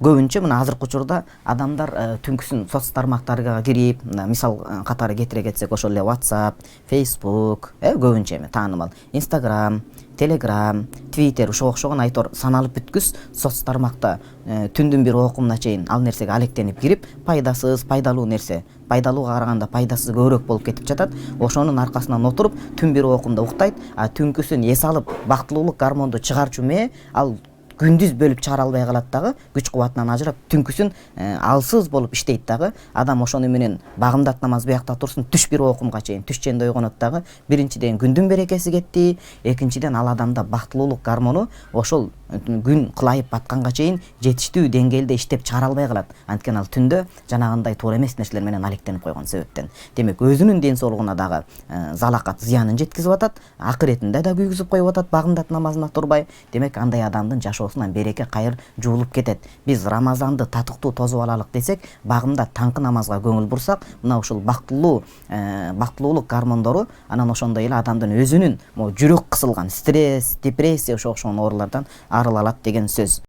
Көбүнчө мына азыркы учурда адамдар түнкүсүн соц тармактарга кирип, мисал катары кетире кетсек, ошол эле WhatsApp, Facebook, көбүнчө эми таанымал Instagram, Telegram, Twitter ушуга окшогон айтор саналып бүткүс соц тармакта түндүн бир окумуна чейин ал нерсеге алектенип кирип, пайдасыз, пайдалуу нерсе, пайдалууга караганда пайдасыз көбүрөөк болуп кетип жатат. Ошонун аркасынан отуруп түн бир окумда уктайт, а түнкүсүн эс алып бактылуулук гормонду чыгарчу мээ ал күндүз бөлүп чыгара албай калат дагы, күч кубатынан ажырап түнкүсүн алсыз болуп иштейт дагы. Адам ошону менен багымдат намаз биякта турсун, түш бир окумга чейин түш ченде ойгонот дагы. Биринчиден күндүн берекеси кетти, экинчиден ал адамда бактылуулук гормону ошол күн кылайып батканга чейин жетиштүү деңгээлде иштеп чыгара албай калат. Анткени ал түндө жанагындай туура эмес нерселер менен алектенип койгон себептен. Демек өзүнүн ден соолугуна дагы залакат, зыянын жеткизип атат, акыретинде да күйгүзүп коюп атат багымдат намазына турбай. Демек андай адамдын жашоосунан береке кайыр жуулуп кетет. Биз Рамазанды татыктуу тосуп алалык десек, багымдат таңкы намазга көңүл бурсак, мына ушул бактылуулук гормондору анан ошондой эле адамдын өзүнүн жүрөк кысылган, стресс, депрессия ошо окшогон оорулардан арыла алат деген сөз.